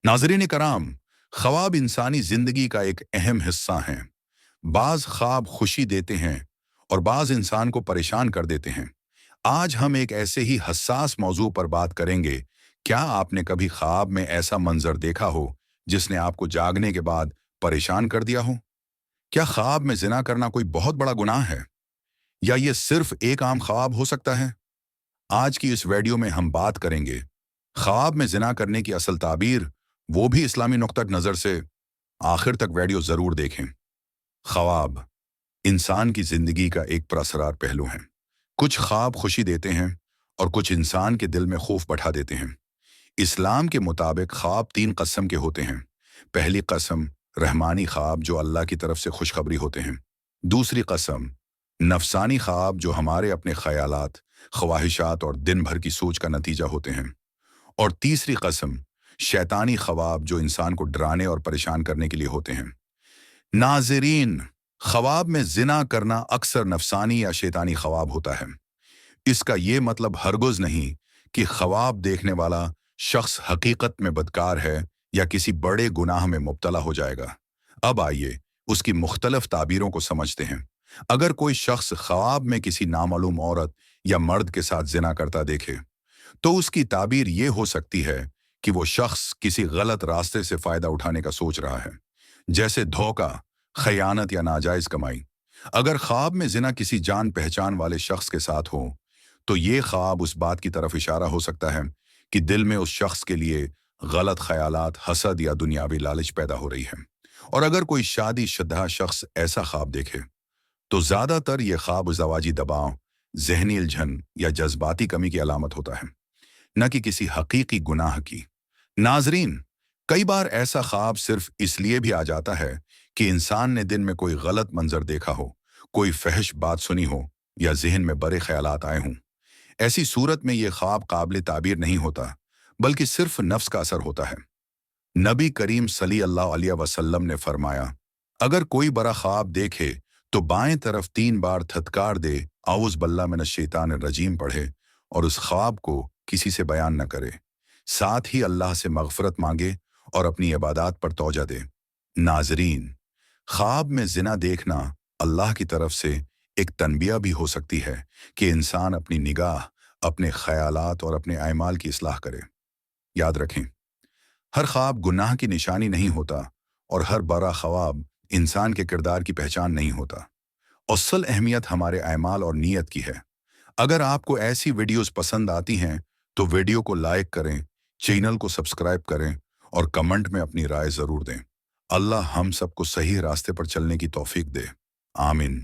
नाज़रीन कराम, ख्वाब इंसानी ज़िंदगी का एक अहम हिस्सा हैं। बाज़ ख्वाब खुशी देते हैं और बाज़ इंसान को परेशान कर देते हैं। आज हम एक ऐसे ही हसास मौजू पर बात करेंगे। क्या आपने कभी ख्वाब में ऐसा मंजर देखा हो जिसने आपको जागने के बाद परेशान कर दिया हो? क्या ख्वाब में जिना करना कोई बहुत बड़ा गुनाह है, या ये सिर्फ एक आम ख्वाब हो सकता है? आज की इस वीडियो में हम बात करेंगे ख्वाब में जिना करने की असल ताबीर, वो भी इस्लामी नुक्ता नज़र से। आखिर तक वीडियो ज़रूर देखें। ख्वाब इंसान की ज़िंदगी का एक पुरअसरार पहलू है। कुछ ख्वाब खुशी देते हैं और कुछ इंसान के दिल में खौफ बैठा देते हैं। इस्लाम के मुताबिक ख्वाब तीन कस्म के होते हैं। पहली कस्म रहमानी ख्वाब, जो अल्लाह की तरफ से खुशखबरी होते हैं। दूसरी कस्म नफसानी ख्वाब, जो हमारे अपने ख्यालात, ख्वाहिशात और दिन भर की सोच का नतीजा होते हैं। और तीसरी कस्म शैतानी ख्वाब, जो इंसान को डराने और परेशान करने के लिए होते हैं। नाज़रीन, ख्वाब में जिना करना अक्सर नफसानी या शैतानी ख्वाब होता है। इसका ये मतलब हरगिज़ नहीं कि ख्वाब देखने वाला शख्स हकीकत में बदकार है या किसी बड़े गुनाह में मुब्तला हो जाएगा। अब आइए उसकी मुख्तलिफ ताबीरों को समझते हैं। अगर कोई शख्स ख्वाब में किसी नामालूम औरत या मर्द के साथ जिना करता देखे, तो उसकी ताबीर ये हो सकती है कि वो शख्स किसी गलत रास्ते से फायदा उठाने का सोच रहा है, जैसे धोखा, खयानत या नाजायज कमाई। अगर ख्वाब में जिना किसी जान पहचान वाले शख्स के साथ हो, तो ये ख्वाब उस बात की तरफ इशारा हो सकता है कि दिल में उस शख्स के लिए गलत ख्यालात, हसद या दुनियावी लालच पैदा हो रही है। और अगर कोई शादीशुदा शख्स ऐसा ख्वाब देखे, तो ज्यादातर ये ख्वाब ज़वाजी दबाव, जहनी उलझन या जज्बाती कमी की अलामत होता है, न कि किसी हकीकी गुनाह की। नाजरीन, कई बार ऐसा ख्वाब सिर्फ इसलिए भी आ जाता है कि इंसान ने दिन में कोई गलत मंजर देखा हो, कोई फहश बात सुनी हो या जहन में बड़े ख्यालात आए हों। ऐसी सूरत में यह ख्वाब काबिल ताबीर नहीं होता, बल्कि सिर्फ नफ्स का असर होता है। नबी करीम सल्लल्लाहु अलैहि वसल्लम ने फरमाया, अगर कोई बड़ा ख्वाब देखे तो बाएं तरफ 3 बार थतकार दे, औज़ बिल्लाहि मिनश शैतानिर रजीम पढ़े और उस ख्वाब को किसी से बयान न करे। साथ ही अल्लाह से मगफरत मांगे और अपनी इबादत पर तवज्जो दे। नाजरीन, ख्वाब में जिना देखना अल्लाह की तरफ से एक तनबिया भी हो सकती है कि इंसान अपनी निगाह, अपने ख्यालात और अपने अमाल की इस्लाह करे। याद रखें, हर ख्वाब गुनाह की निशानी नहीं होता और हर बड़ा ख्वाब इंसान के किरदार की पहचान नहीं होता। असल अहमियत हमारे अमाल और नीयत की है। अगर आपको ऐसी वीडियोस पसंद आती हैं तो वीडियो को लाइक करें, चैनल को सब्सक्राइब करें और कमेंट में अपनी राय ज़रूर दें। अल्लाह हम सबको सही रास्ते पर चलने की तौफीक दे। आमीन।